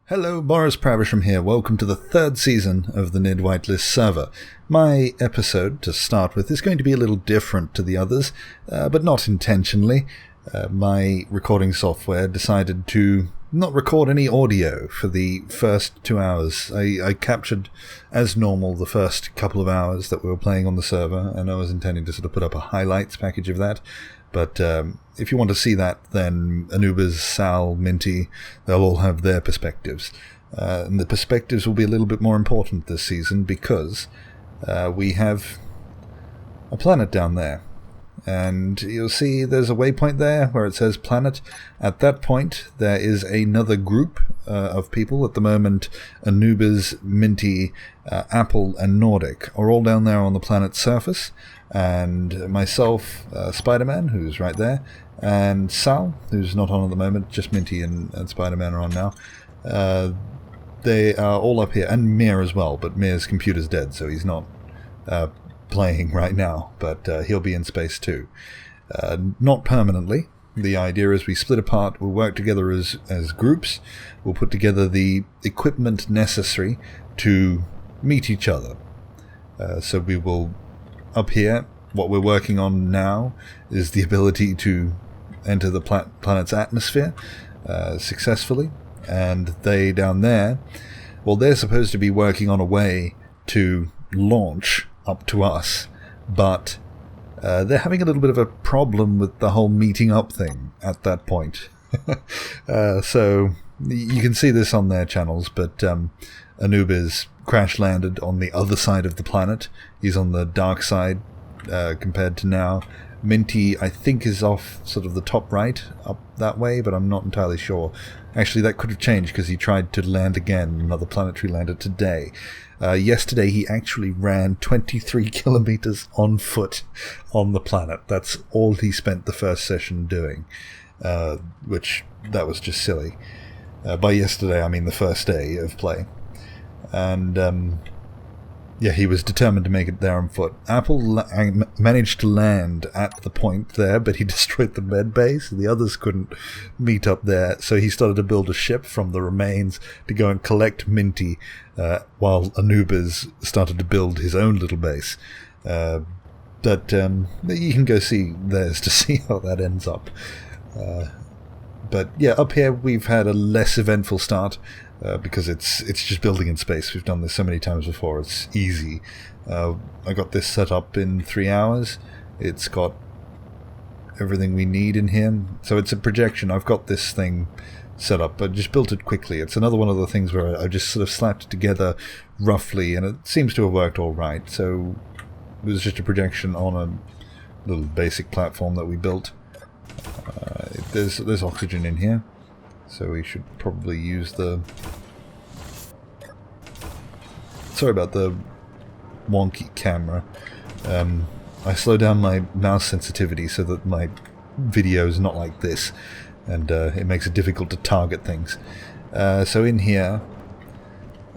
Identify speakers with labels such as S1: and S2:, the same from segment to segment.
S1: Hello, Boris Pravisham here. Welcome to the third season of the Nidd Whitelist server. My episode, to start with, is going to be a little different to the others, but not intentionally. My recording software decided to not record any audio for the first 2 hours. I captured, as normal, the first couple of hours that we were playing on the server, and I was intending to sort of put up a highlights package of that. But if you want to see that, then Anubis, Sal, Minty, they'll all have their perspectives. And the perspectives will be a little bit more important this season because we have a planet down there. And you'll see there's a waypoint there where it says planet. At that point, there is another group of people. At the moment, Anubis, Minty, Apple, and Nordic are all down there on the planet's surface. And myself, Spider-Man, who's right there, and Sal, who's not on at the moment, just Minty and Spider-Man are on now. They are all up here, and Mir as well, but Mir's computer's dead, so he's not playing right now, but he'll be in space too. Not permanently. The idea is we split apart, we'll work together as groups, we'll put together the equipment necessary to meet each other. So we will, up here, what we're working on now is the ability to enter the planet's atmosphere successfully, and they down there, well, they're supposed to be working on a way to launch up to us, but they're having a little bit of a problem with the whole meeting up thing at that point. So you can see this on their channels, but Anubis crash landed on the other side of the planet. He's on the dark side compared to now. Minty, I think, is off sort of the top right, up that way, but I'm not entirely sure. Actually, that could have changed because he tried to land again, another planetary lander today. Yesterday, he actually ran 23 kilometers on foot on the planet. That's all he spent the first session doing, which, that was just silly. By yesterday, I mean the first day of play. And, yeah, he was determined to make it there on foot. Apple managed to land at the point there, but he destroyed the med base. The others couldn't meet up there, so he started to build a ship from the remains to go and collect Minty, while Anubis started to build his own little base. But you can go see theirs to see how that ends up. But yeah, up here we've had a less eventful start. Because it's just building in space. We've done this so many times before. It's easy. I got this set up in 3 hours. It's got everything we need in here. So it's a projection. I've got this thing set up, but just built it quickly. It's another one of the things where I just sort of slapped it together roughly, and it seems to have worked all right. So it was just a projection on a little basic platform that we built. There's oxygen in here. So we should probably use the... Sorry about the wonky camera. I slow down my mouse sensitivity so that my video is not like this, and it makes it difficult to target things. So in here...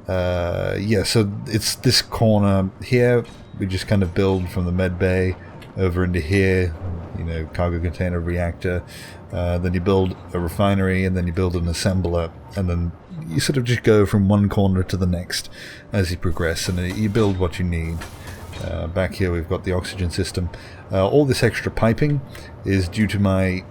S1: yeah, so it's this corner here. We just kind of build from the med bay over into here. You know, cargo container, reactor, then you build a refinery, and then you build an assembler, and then you sort of just go from one corner to the next as you progress, and you build what you need. Back here we've got the oxygen system. All this extra piping is due to my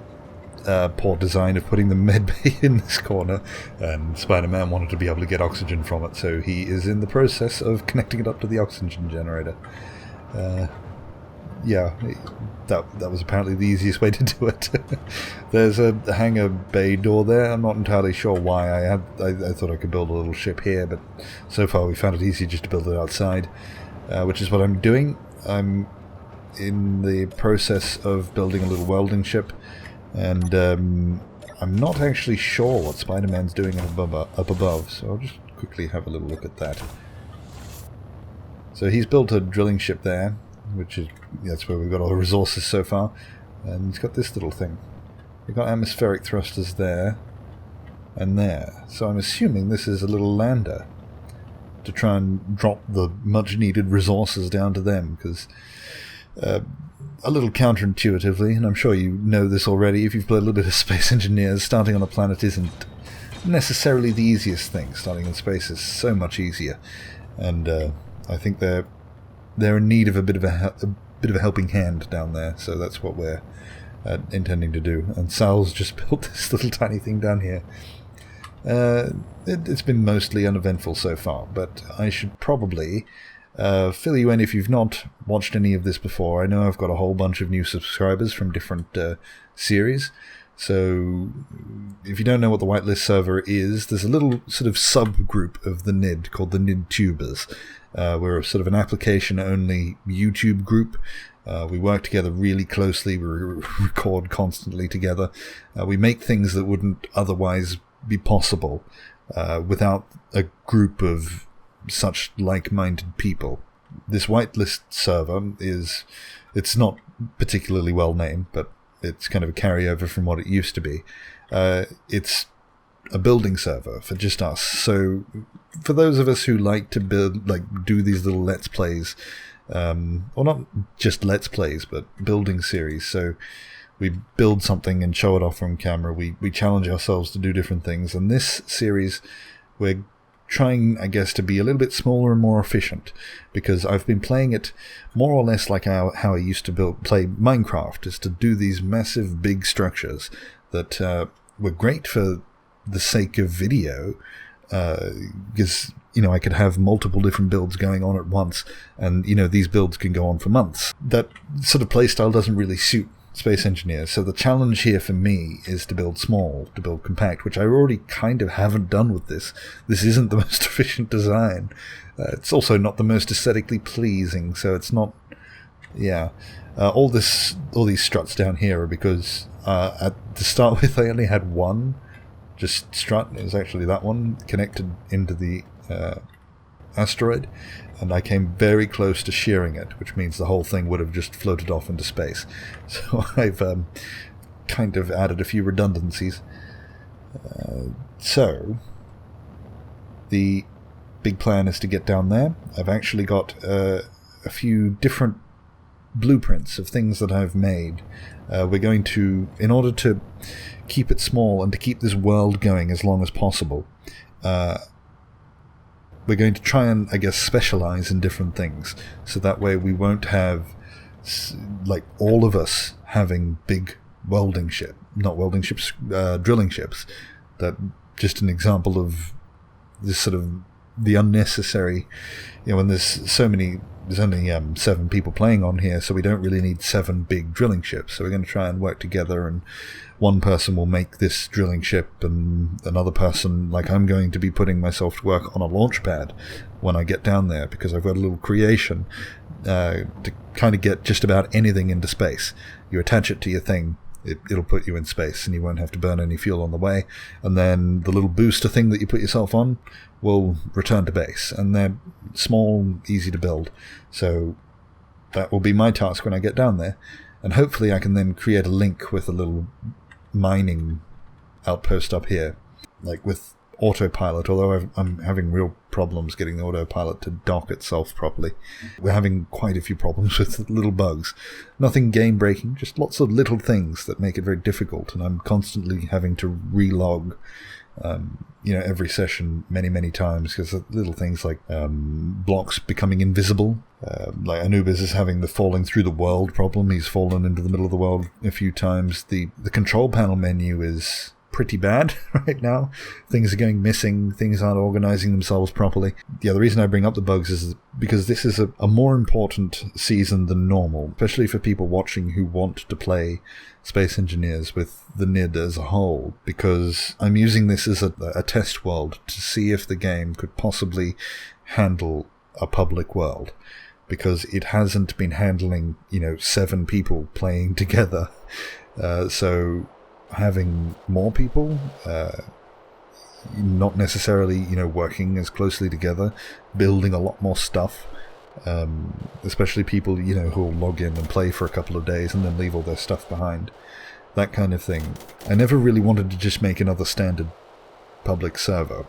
S1: poor design of putting the med bay in this corner, and Spider-Man wanted to be able to get oxygen from it, so he is in the process of connecting it up to the oxygen generator. Yeah, that was apparently the easiest way to do it. There's a hangar bay door there. I'm not entirely sure why. I thought I could build a little ship here, but so far we found it easier just to build it outside, which is what I'm doing. I'm in the process of building a little welding ship, and I'm not actually sure what Spider-Man's doing up above, so I'll just quickly have a little look at that. So he's built a drilling ship there, which is, that's where we've got all the resources so far, and it's got this little thing. We've got atmospheric thrusters there and there, so I'm assuming this is a little lander to try and drop the much needed resources down to them, because a little counterintuitively, and I'm sure you know this already if you've played a little bit of Space Engineers, starting on a planet isn't necessarily the easiest thing. Starting in space is so much easier, and I think they're in need of a bit of a helping hand down there. So that's what we're intending to do. And Sal's just built this little tiny thing down here. It's been mostly uneventful so far, but I should probably fill you in if you've not watched any of this before. I know I've got a whole bunch of new subscribers from different series, so if you don't know what the Whitelist server is, there's a little sort of subgroup of the Nidd called the Nidd Tubers. We're sort of an application-only YouTube group. We work together really closely, we record constantly together. We make things that wouldn't otherwise be possible without a group of such like-minded people. This Whitelist server it's not particularly well named, but it's kind of a carryover from what it used to be. It's a building server for just us. So for those of us who like to do these little Let's Plays, or not just Let's Plays, but building series. So we build something and show it off on camera. We challenge ourselves to do different things. And this series, we're trying, I guess, to be a little bit smaller and more efficient, because I've been playing it more or less like how I used to play Minecraft, is to do these massive big structures that were great for the sake of video, because I could have multiple different builds going on at once, and these builds can go on for months. That sort of playstyle doesn't really suit space engineers, so the challenge here for me is to build small, to build compact, which I already kind of haven't done with this. This isn't the most efficient design. It's also not the most aesthetically pleasing, so it's not... all these struts down here are because to start with I only had one just strut. It was actually that one connected into the asteroid, and I came very close to shearing it, which means the whole thing would have just floated off into space. So I've kind of added a few redundancies. So the big plan is to get down there. I've actually got a few different blueprints of things that I've made. We're going to, in order to keep it small and to keep this world going as long as possible, we're going to try and, I guess, specialize in different things, so that way we won't have all of us having big drilling ships. That just an example of this sort of the unnecessary, when there's only 7 people playing on here, so we don't really need 7 big drilling ships. So we're going to try and work together, and one person will make this drilling ship, and another person, I'm going to be putting myself to work on a launch pad when I get down there, because I've got a little creation to kind of get just about anything into space. You attach it to your thing, it'll put you in space, and you won't have to burn any fuel on the way. And then the little booster thing that you put yourself on will return to base, and they're small, easy to build. So that will be my task when I get down there, and hopefully I can then create a link with a little mining outpost up here, with autopilot, although I'm having real problems getting the autopilot to dock itself properly. We're having quite a few problems with little bugs. Nothing game-breaking, just lots of little things that make it very difficult, and I'm constantly having to relog every session many times, because little things like blocks becoming invisible. Anubis is having the falling through the world problem. He's fallen into the middle of the world a few times. The control panel menu is pretty bad right now. Things are going missing. Things aren't organizing themselves properly. The reason I bring up the bugs is because this is a more important season than normal, especially for people watching who want to play Space Engineers with the Nidd as a whole, because I'm using this as a test world to see if the game could possibly handle a public world, because it hasn't been handling 7 people playing together. So having more people, not necessarily working as closely together, building a lot more stuff, especially people who will log in and play for a couple of days and then leave all their stuff behind, that kind of thing. I never really wanted to just make another standard public server.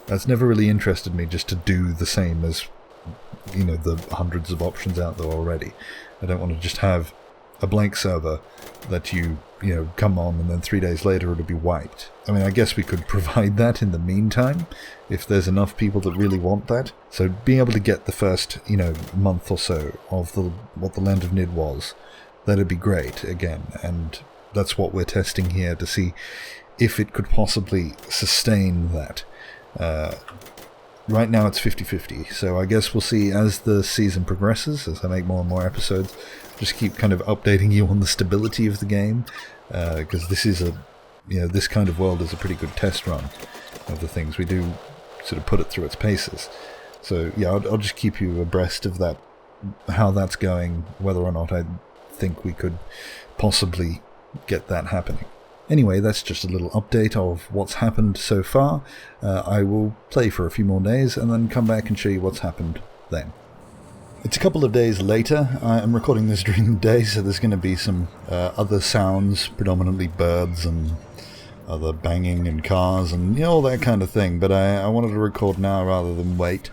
S1: That's never really interested me, just to do the same as the hundreds of options out there already. I don't want to just have a blank server that you come on and then 3 days later it'll be wiped. I mean, I guess we could provide that in the meantime if there's enough people that really want that. So being able to get the first, month or so of what the Land of Nidd was, that'd be great again. And that's what we're testing here to see if it could possibly sustain that. Right now it's 50-50, so I guess we'll see as the season progresses, as I make more and more episodes. Just keep kind of updating you on the stability of the game, because this is this kind of world is a pretty good test run of the things. We do sort of put it through its paces. So yeah, I'll just keep you abreast of that, how that's going, whether or not I think we could possibly get that happening. Anyway, that's just a little update of what's happened so far. I will play for a few more days and then come back and show you what's happened then. It's a couple of days later. I'm recording this during the day, so there's going to be some other sounds, predominantly birds and other banging and cars and all that kind of thing. But I wanted to record now rather than wait.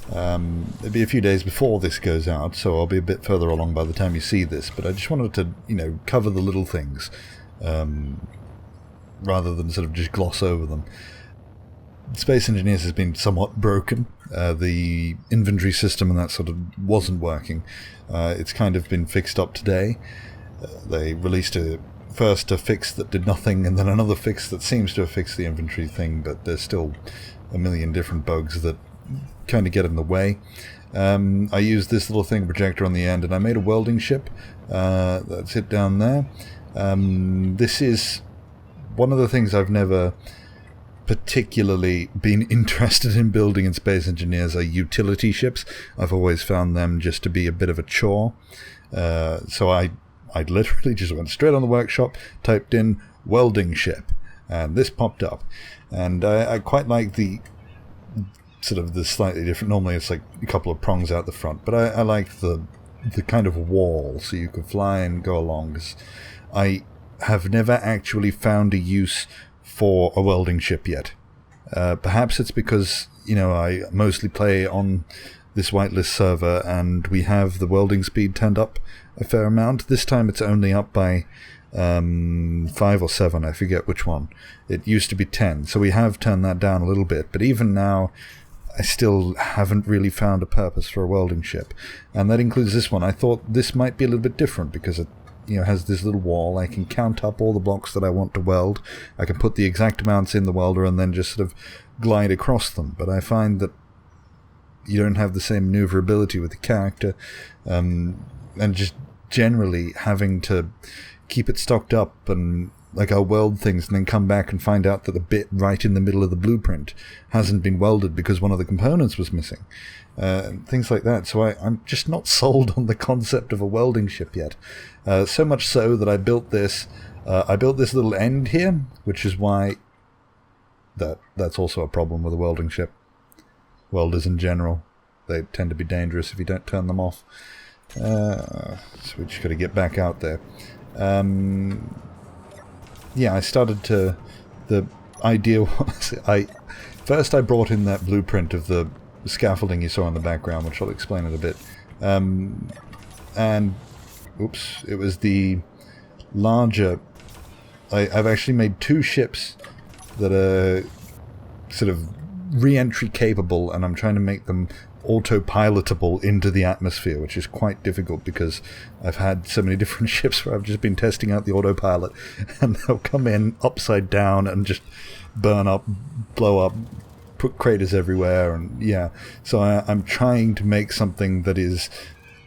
S1: It'll be a few days before this goes out, so I'll be a bit further along by the time you see this. But I just wanted to, cover the little things. Rather than sort of just gloss over them. Space Engineers has been somewhat broken. The inventory system and that sort of wasn't working. It's kind of been fixed up today. They released first a fix that did nothing, and then another fix that seems to have fixed the inventory thing, but there's still a million different bugs that kind of get in the way. I used this little thing, projector on the end, and I made a welding ship. That's it down there. This is one of the things I've never particularly been interested in building in Space Engineers are utility ships. I've always found them just to be a bit of a chore. So I literally just went straight on the workshop, typed in welding ship, and this popped up. And I quite like the sort of the slightly different. Normally it's like a couple of prongs out the front, but I like the kind of wall so you could fly and go along. 'Cause I have never actually found a use for a welding ship yet. Perhaps it's because, I mostly play on this Whitelist server and we have the welding speed turned up a fair amount. This time it's only up by 5 or 7, I forget which one. It used to be 10, so we have turned that down a little bit. But even now, I still haven't really found a purpose for a welding ship. And that includes this one. I thought this might be a little bit different because it has this little wall. I can count up all the blocks that I want to weld. I can put the exact amounts in the welder and then just sort of glide across them. But I find that you don't have the same maneuverability with the character, and just generally having to keep it stocked up, and like I'll weld things and then come back and find out that the bit right in the middle of the blueprint hasn't been welded because one of the components was missing. Things like that. So I'm just not sold on the concept of a welding ship yet. So much so that I built this little end here, which is why that's also a problem with a welding ship. Welders in general, they tend to be dangerous if you don't turn them off. So we just got to get back out there. I started to... The idea was... First I brought in that blueprint of the scaffolding you saw in the background, which I'll explain in a bit. It was the larger... I've actually made 2 ships that are sort of re-entry capable, and I'm trying to make them autopilotable into the atmosphere, which is quite difficult because I've had so many different ships where I've just been testing out the autopilot and they'll come in upside down and just burn up, blow up, put craters everywhere, and so I'm trying to make something that is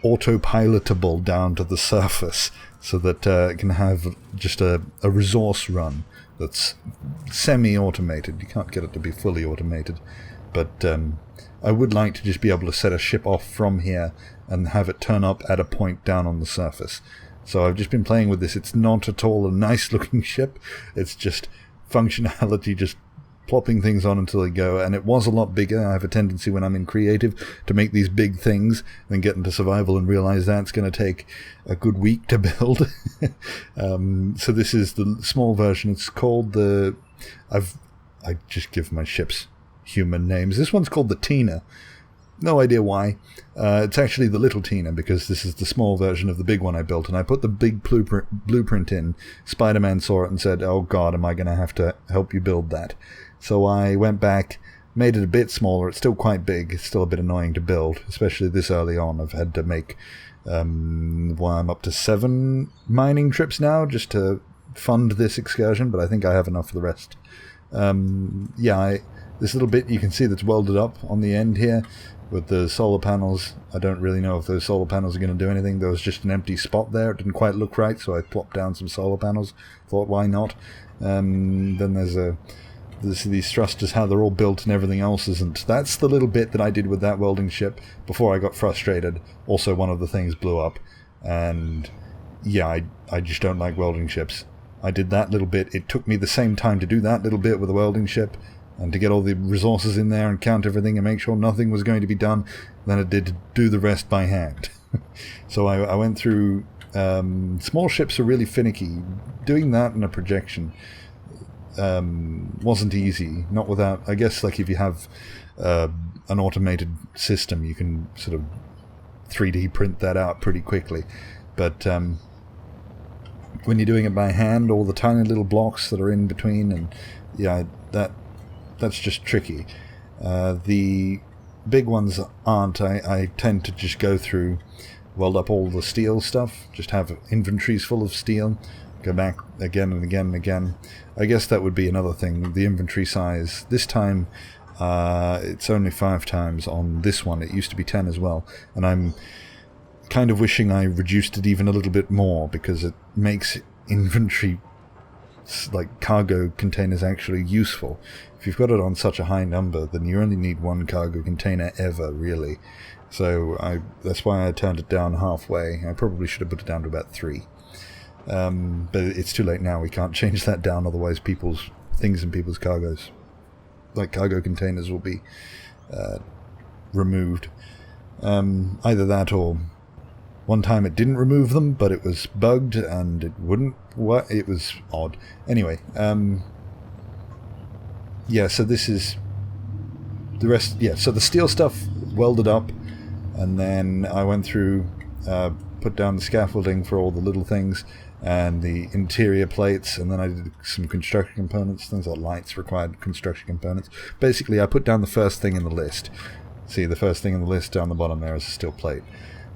S1: autopilotable down to the surface so that it can have just a resource run that's semi-automated. You can't get it to be fully automated, but I would like to just be able to set a ship off from here and have it turn up at a point down on the surface. So I've just been playing with this. It's not at all a nice looking ship. It's just functionality, just plopping things on until they go. And it was a lot bigger. I have a tendency when I'm in creative to make these big things, then get into survival and realize that's going to take a good week to build. So this is the small version. It's called I just give my ships human names. This one's called the Tina. No idea why. It's actually the little Tina, because this is the small version of the big one I built, and I put the big blueprint in. Spider-Man saw it and said, "Oh God, am I going to have to help you build that?" So I went back, made it a bit smaller. It's still quite big. It's still a bit annoying to build, especially this early on. I've had to make, I'm up to 7 mining trips now just to fund this excursion, but I think I have enough for the rest. This little bit you can see that's welded up on the end here with the solar panels. I don't really know if those solar panels are going to do anything. There was just an empty spot there. It didn't quite look right, so I plopped down some solar panels. Thought, why not? Then there's these thrusters, how they're all built and everything else isn't. That's the little bit that I did with that welding ship before I got frustrated. Also, one of the things blew up, and yeah, I just don't like welding ships. I did that little bit. It took me the same time to do that little bit with a welding ship and to get all the resources in there and count everything and make sure nothing was going to be done than it did to do the rest by hand. So I went through... small ships are really finicky. Doing that in a projection wasn't easy. Not without... I guess like if you have an automated system, you can sort of 3D print that out pretty quickly. But when you're doing it by hand, all the tiny little blocks that are in between, and yeah, that's just tricky. The big ones aren't. I tend to just go through, weld up all the steel stuff, just have inventories full of steel, go back again and again and again. I guess that would be another thing, the inventory size. This time it's only 5 times on this one. It used to be 10 as well, and I'm kind of wishing I reduced it even a little bit more, because it makes inventory, like cargo containers, actually useful. If you've got it on such a high number, then you only need 1 cargo container ever, really. So that's why I turned it down halfway. I probably should have put it down to about 3. But it's too late now. We can't change that down, otherwise people's things in people's cargoes, like cargo containers, will be removed. Either that, or one time it didn't remove them, but it was bugged and it wouldn't. What? It was odd. Anyway, yeah. So this is the rest. Yeah. So the steel stuff welded up, and then I went through, put down the scaffolding for all the little things and the interior plates, and then I did some construction components. Things like lights required construction components. Basically, I put down the first thing in the list. See, the first thing in the list down the bottom there is a steel plate.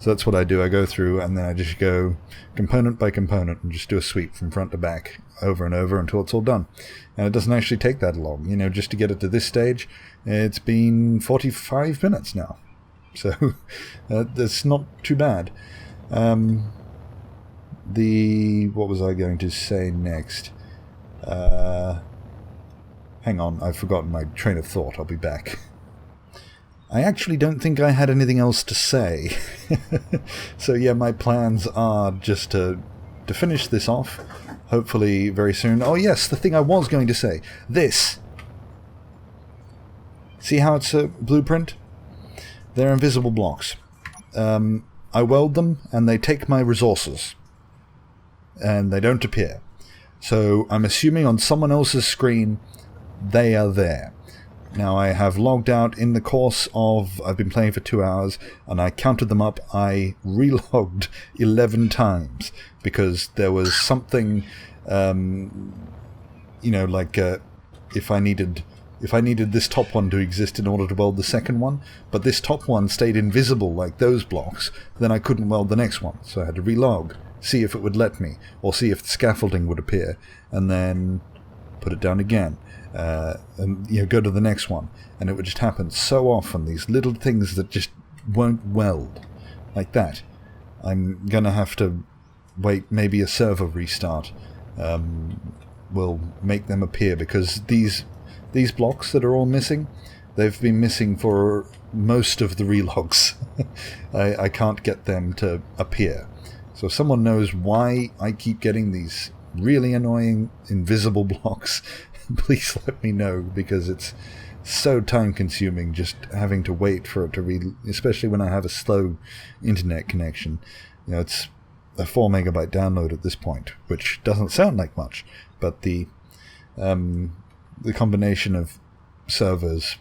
S1: So that's what I do. I go through and then I just go component by component and just do a sweep from front to back over and over until it's all done. And it doesn't actually take that long. You know, just to get it to this stage, it's been 45 minutes now. So that's not too bad. What was I going to say next? Hang on, I've forgotten my train of thought. I'll be back. I actually don't think I had anything else to say. So yeah, my plans are just to finish this off, hopefully very soon. Oh yes, the thing I was going to say. This. See how it's a blueprint? They're invisible blocks. I weld them and they take my resources. And they don't appear. So I'm assuming on someone else's screen they are there. Now I have logged out in the course of, I've been playing for 2 hours, and I counted them up. I relogged 11 times because there was something, like if I needed this top one to exist in order to weld the second one, but this top one stayed invisible like those blocks, then I couldn't weld the next one. So I had to relog, see if it would let me, or see if the scaffolding would appear, and then put it down again. And go to the next one, and it would just happen so often, these little things that just won't weld like that. I'm gonna have to wait, maybe a server restart will make them appear, because these blocks that are all missing, they've been missing for most of the relogs. I can't get them to appear. So if someone knows why I keep getting these really annoying invisible blocks, please let me know, because it's so time consuming just having to wait for it to read, especially when I have a slow internet connection. It's a 4 megabyte download at this point, which doesn't sound like much, but the combination of servers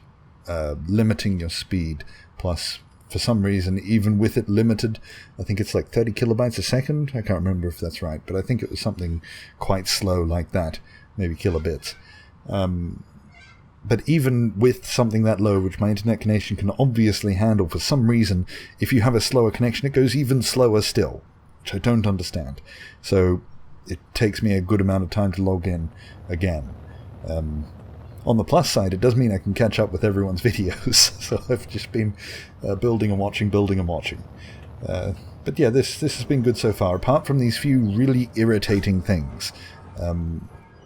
S1: limiting your speed. Plus, for some reason, even with it limited, I think it's like 30 kilobytes a second. I can't remember if that's right, but I think it was something quite slow like that, maybe kilobits. But even with something that low, which my internet connection can obviously handle, for some reason, if you have a slower connection, it goes even slower still, which I don't understand. So it takes me a good amount of time to log in again. On the plus side, it does mean I can catch up with everyone's videos. So I've just been building and watching. But yeah, this has been good so far. Apart from these few really irritating things,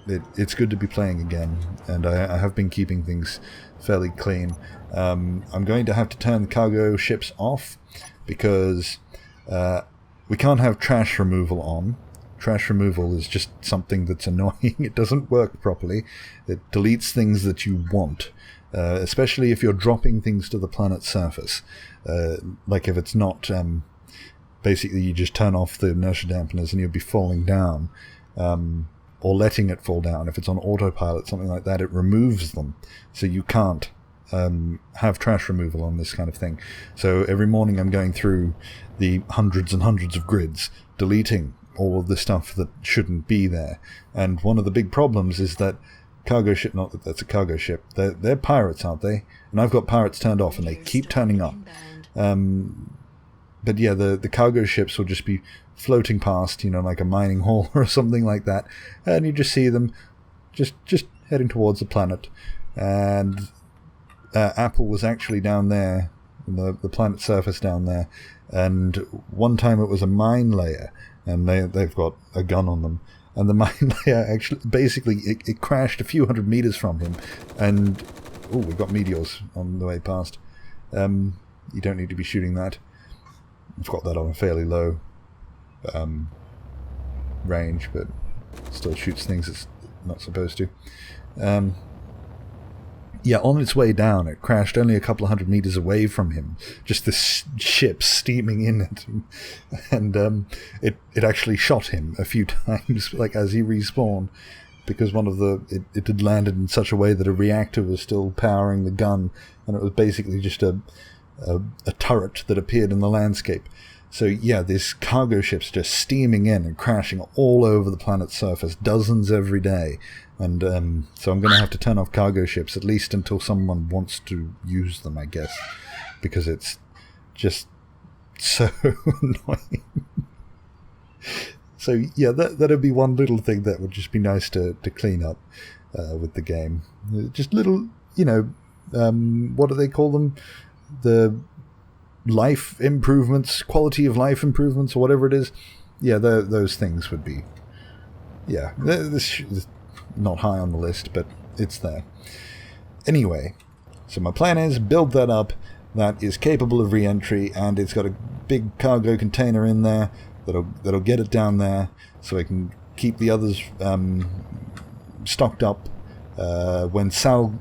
S1: it's good to be playing again, and I have been keeping things fairly clean. I'm going to have to turn cargo ships off because we can't have trash removal on. Trash removal is just something that's annoying. It doesn't work properly. It deletes things that you want, especially if you're dropping things to the planet's surface. Like if it's not... basically, you just turn off the inertia dampeners and you'll be falling down, or letting it fall down. If it's on autopilot, something like that, it removes them. So you can't have trash removal on this kind of thing. So every morning I'm going through the hundreds and hundreds of grids, deleting all of the stuff that shouldn't be there. And one of the big problems is that cargo ship, not that that's a cargo ship, they're pirates, aren't they? And I've got pirates turned off and they keep turning up. But yeah, the cargo ships will just be floating past, like a mining hall or something like that, and you just see them just heading towards the planet. And Apple was actually down there, the planet's surface down there, and one time it was a mine layer, and they've got a gun on them, and the mine layer actually, basically, it crashed a few hundred meters from him, and, we've got meteors on the way past. You don't need to be shooting that. I've got that on a fairly low range, but still shoots things it's not supposed to. Yeah, on its way down, it crashed only a couple of hundred meters away from him. Just this ship steaming in at him. And it actually shot him a few times, like as he respawned, because it had landed in such a way that a reactor was still powering the gun, and it was basically just a turret that appeared in the landscape. So yeah, this cargo ship's just steaming in and crashing all over the planet's surface, dozens every day. And so I'm going to have to turn off cargo ships, at least until someone wants to use them, I guess, because it's just so annoying. So yeah, that'd be one little thing that would just be nice to clean up with the game. Just little, what do they call them? The life improvements, quality of life improvements, or whatever it is. Yeah, those things would be... Yeah, this is not high on the list, but it's there. Anyway, so my plan is build that up. That is capable of re-entry, and it's got a big cargo container in there that'll get it down there, so I can keep the others stocked up. When Sal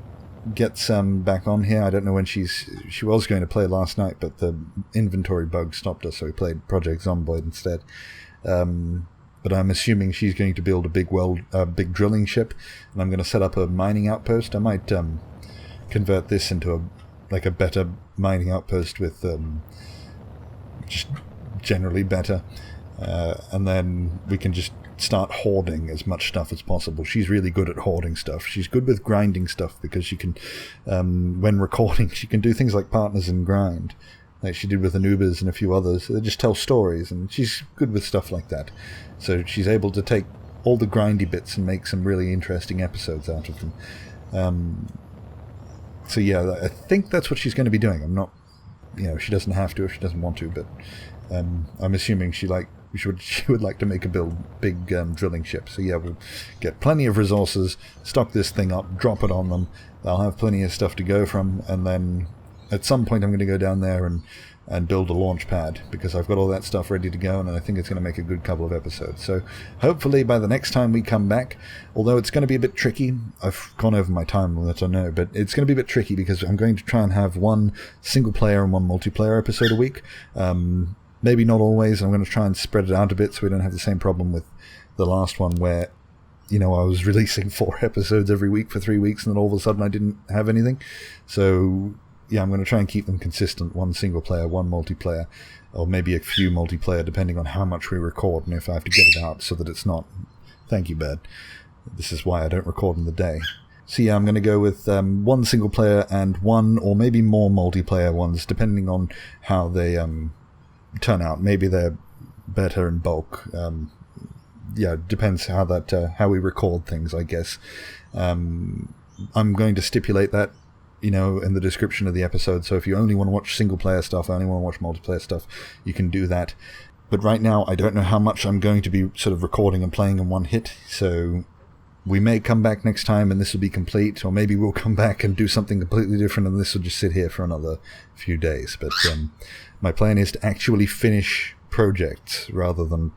S1: gets back on here, I don't know when she was going to play last night, but the inventory bug stopped us, so we played Project Zomboid instead. But I'm assuming she's going to build a big drilling ship, and I'm going to set up a mining outpost. I might convert this into a better mining outpost with just generally better, and then we can just start hoarding as much stuff as possible. She's really good at hoarding stuff. She's good with grinding stuff because she can, when recording, she can do things like partners and grind, like she did with Anubis and a few others. They just tell stories, and she's good with stuff like that. So she's able to take all the grindy bits and make some really interesting episodes out of them. So yeah, I think that's what she's going to be doing. I'm not, she doesn't have to if she doesn't want to, but I'm assuming she would like to make a big drilling ship. So yeah, we'll get plenty of resources, stock this thing up, drop it on them. They'll have plenty of stuff to go from, and then at some point I'm going to go down there and build a launch pad, because I've got all that stuff ready to go, and I think it's going to make a good couple of episodes. So hopefully by the next time we come back, although it's going to be a bit tricky, I've gone over my time limit, I know, but it's going to be a bit tricky because I'm going to try and have one single player and one multiplayer episode a week. Maybe not always. I'm going to try and spread it out a bit so we don't have the same problem with the last one where I was releasing 4 episodes every week for 3 weeks, and then all of a sudden I didn't have anything. So yeah, I'm going to try and keep them consistent. 1 single player, 1 multiplayer, or maybe a few multiplayer, depending on how much we record and if I have to get it out so that it's not... Thank you, Bed. This is why I don't record in the day. So yeah, I'm going to go with 1 single player and 1 or maybe more multiplayer ones, depending on how they turn out. Maybe they're better in bulk. Yeah, depends how we record things, I guess. I'm going to stipulate that, in the description of the episode. So if you only want to watch single player stuff, only want to watch multiplayer stuff, you can do that. But right now, I don't know how much I'm going to be sort of recording and playing in one hit. So we may come back next time and this will be complete, or maybe we'll come back and do something completely different and this will just sit here for another few days. But my plan is to actually finish projects rather than,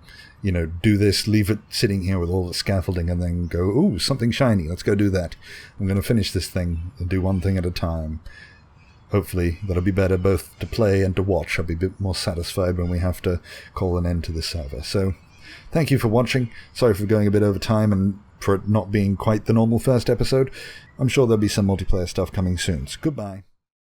S1: do this, leave it sitting here with all the scaffolding and then go, ooh, something shiny, let's go do that. I'm going to finish this thing and do one thing at a time. Hopefully that'll be better both to play and to watch. I'll be a bit more satisfied when we have to call an end to this server. So thank you for watching. Sorry for going a bit over time and for it not being quite the normal first episode. I'm sure there'll be some multiplayer stuff coming soon. So goodbye.